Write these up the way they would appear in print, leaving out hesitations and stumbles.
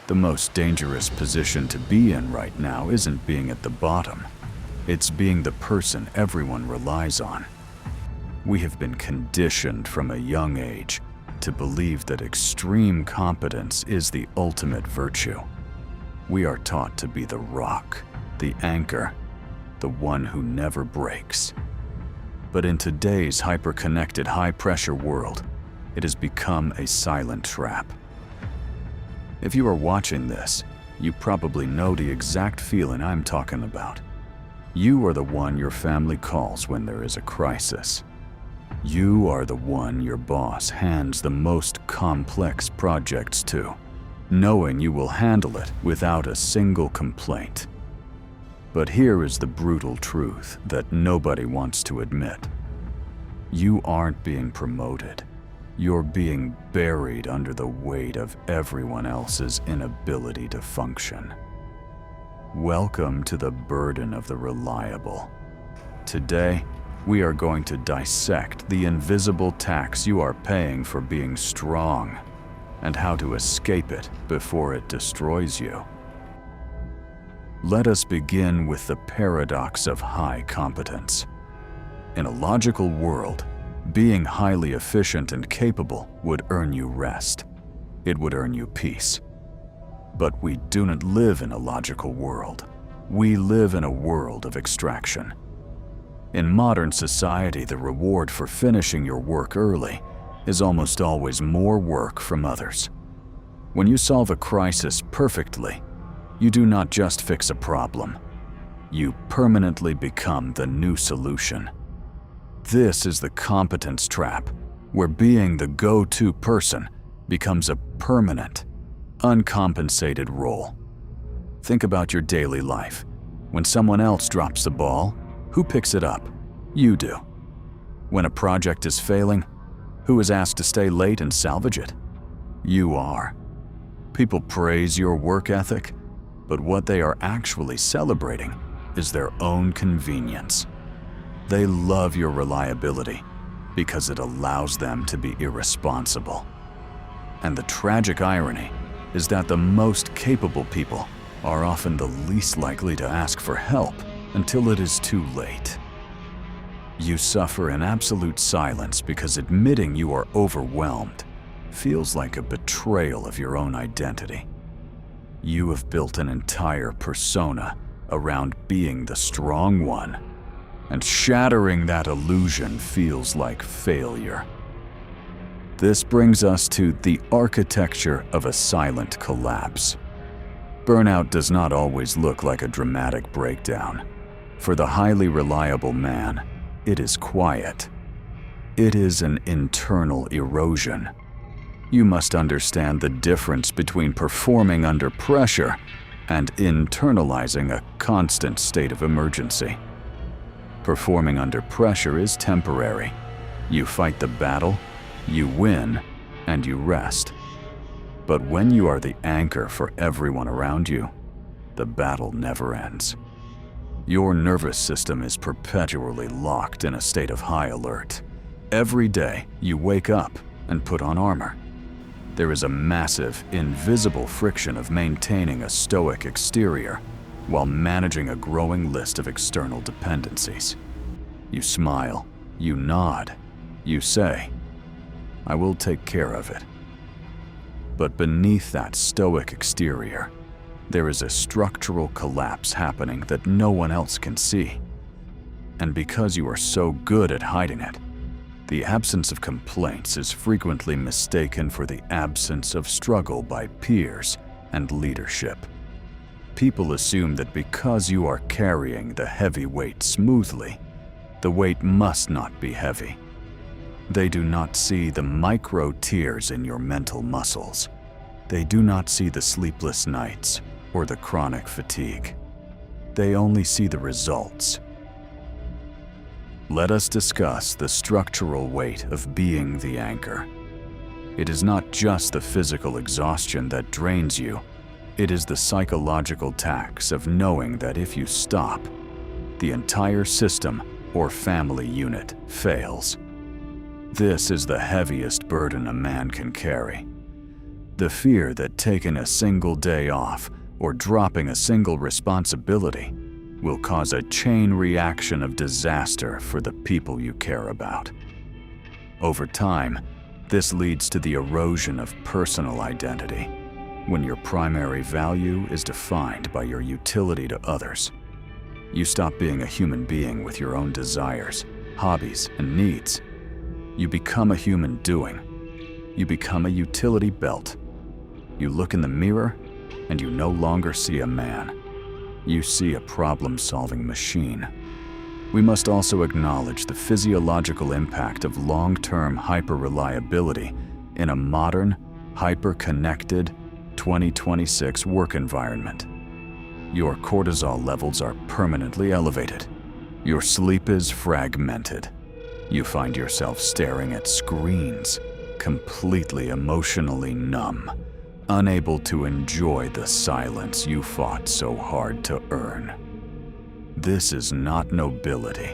The most dangerous position to be in right now isn't being at the bottom. It's being the person everyone relies on. We have been conditioned from a young age to believe that extreme competence is the ultimate virtue. We are taught to be the rock, the anchor, the one who never breaks. But in today's hyper-connected, high-pressure world, it has become a silent trap. If you are watching this, you probably know the exact feeling I'm talking about. You are the one your family calls when there is a crisis. You are the one your boss hands the most complex projects to, knowing you will handle it without a single complaint. But here is the brutal truth that nobody wants to admit. You aren't being promoted. You're being buried under the weight of everyone else's inability to function. Welcome to the burden of the reliable. Today, we are going to dissect the invisible tax you are paying for being strong and how to escape it before it destroys you. Let us begin with the paradox of high competence. In a logical world, being highly efficient and capable would earn you rest. It would earn you peace. But we do not live in a logical world. We live in a world of extraction. In modern society, the reward for finishing your work early is almost always more work from others. When you solve a crisis perfectly, you do not just fix a problem. You permanently become the new solution. This is the competence trap, where being the go-to person becomes a permanent, uncompensated role. Think about your daily life. When someone else drops the ball, who picks it up? You do. When a project is failing, who is asked to stay late and salvage it? You are. People praise your work ethic, but what they are actually celebrating is their own convenience. They love your reliability because it allows them to be irresponsible. And the tragic irony is that the most capable people are often the least likely to ask for help until it is too late. You suffer in absolute silence because admitting you are overwhelmed feels like a betrayal of your own identity. You have built an entire persona around being the strong one, and shattering that illusion feels like failure. This brings us to the architecture of a silent collapse. Burnout does not always look like a dramatic breakdown. For the highly reliable man, it is quiet. It is an internal erosion. You must understand the difference between performing under pressure and internalizing a constant state of emergency. Performing under pressure is temporary. You fight the battle, you win, and you rest. But when you are the anchor for everyone around you, the battle never ends. Your nervous system is perpetually locked in a state of high alert. Every day, you wake up and put on armor. There is a massive, invisible friction of maintaining a stoic exterior while managing a growing list of external dependencies. You smile, you nod, you say, "I will take care of it." But beneath that stoic exterior, there is a structural collapse happening that no one else can see. And because you are so good at hiding it, the absence of complaints is frequently mistaken for the absence of struggle by peers and leadership. People assume that because you are carrying the heavy weight smoothly, the weight must not be heavy. They do not see the micro tears in your mental muscles. They do not see the sleepless nights or the chronic fatigue. They only see the results. Let us discuss the structural weight of being the anchor. It is not just the physical exhaustion that drains you. It is the psychological tax of knowing that if you stop, the entire system or family unit fails. This is the heaviest burden a man can carry. The fear that taking a single day off or dropping a single responsibility will cause a chain reaction of disaster for the people you care about. Over time, this leads to the erosion of personal identity, when your primary value is defined by your utility to others. You stop being a human being with your own desires, hobbies, and needs. You become a human doing. You become a utility belt. You look in the mirror, and you no longer see a man. You see a problem-solving machine. We must also acknowledge the physiological impact of long-term hyper-reliability in a modern, hyper-connected 2026 work environment. Your cortisol levels are permanently elevated. Your sleep is fragmented. You find yourself staring at screens, completely emotionally numb, unable to enjoy the silence you fought so hard to earn. This is not nobility.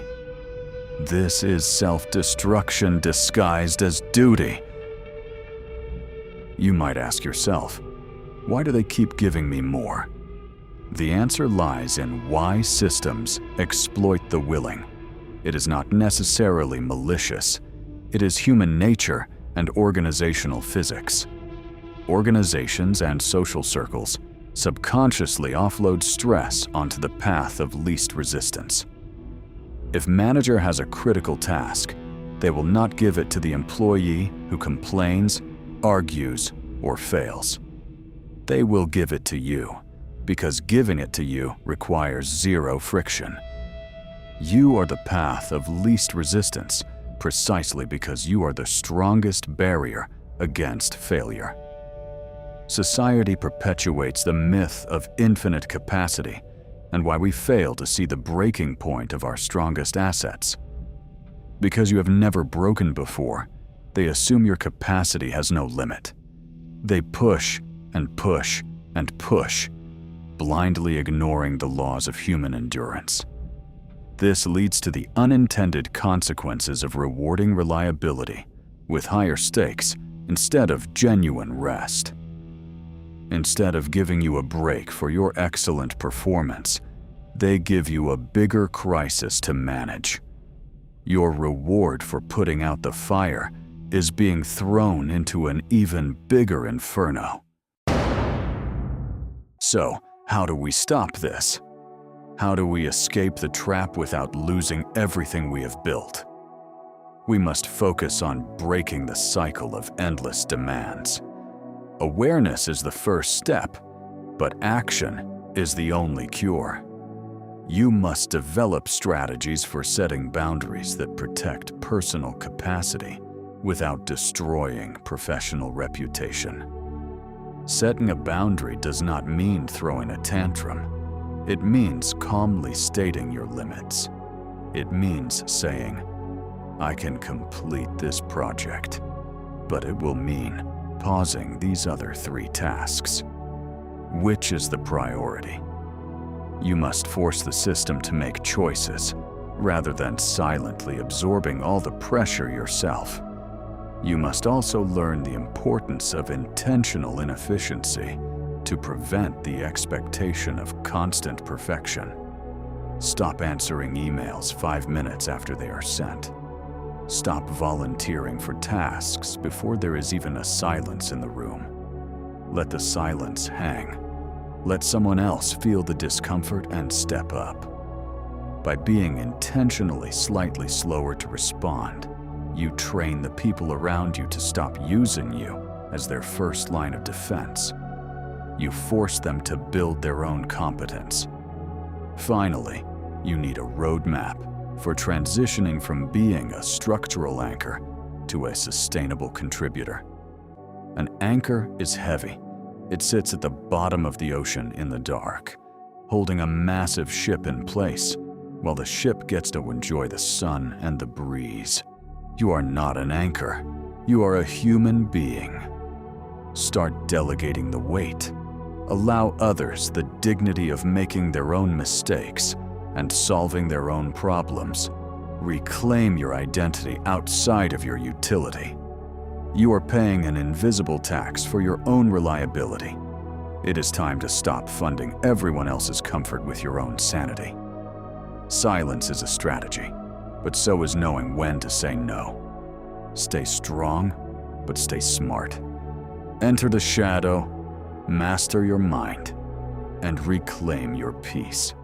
This is self-destruction disguised as duty. You might ask yourself, why do they keep giving me more? The answer lies in why systems exploit the willing. It is not necessarily malicious. It is human nature and organizational physics. Organizations and social circles subconsciously offload stress onto the path of least resistance. If manager has a critical task, they will not give it to the employee who complains, argues, or fails. They will give it to you, because giving it to you requires zero friction. You are the path of least resistance precisely because you are the strongest barrier against failure. Society perpetuates the myth of infinite capacity and why we fail to see the breaking point of our strongest assets. Because you have never broken before, they assume your capacity has no limit. They push and push and push, blindly ignoring the laws of human endurance. This leads to the unintended consequences of rewarding reliability with higher stakes instead of genuine rest. Instead of giving you a break for your excellent performance, they give you a bigger crisis to manage. Your reward for putting out the fire is being thrown into an even bigger inferno. So, how do we stop this? How do we escape the trap without losing everything we have built? We must focus on breaking the cycle of endless demands. Awareness is the first step, but action is the only cure. You must develop strategies for setting boundaries that protect personal capacity without destroying professional reputation. Setting a boundary does not mean throwing a tantrum. It means calmly stating your limits. It means saying, I can complete this project, but it will mean pausing these other 3 tasks. Which is the priority? You must force the system to make choices, rather than silently absorbing all the pressure yourself. You must also learn the importance of intentional inefficiency to prevent the expectation of constant perfection. Stop answering emails 5 minutes after they are sent. Stop volunteering for tasks before there is even a silence in the room. Let the silence hang. Let someone else feel the discomfort and step up. By being intentionally slightly slower to respond, you train the people around you to stop using you as their first line of defense. You force them to build their own competence. Finally, you need a roadmap for transitioning from being a structural anchor to a sustainable contributor. An anchor is heavy. It sits at the bottom of the ocean in the dark, holding a massive ship in place, while the ship gets to enjoy the sun and the breeze. You are not an anchor. You are a human being. Start delegating the weight. Allow others the dignity of making their own mistakes and solving their own problems. Reclaim your identity outside of your utility. You are paying an invisible tax for your own reliability. It is time to stop funding everyone else's comfort with your own sanity. Silence is a strategy, but so is knowing when to say no. Stay strong, but stay smart. Enter the shadow, master your mind, and reclaim your peace.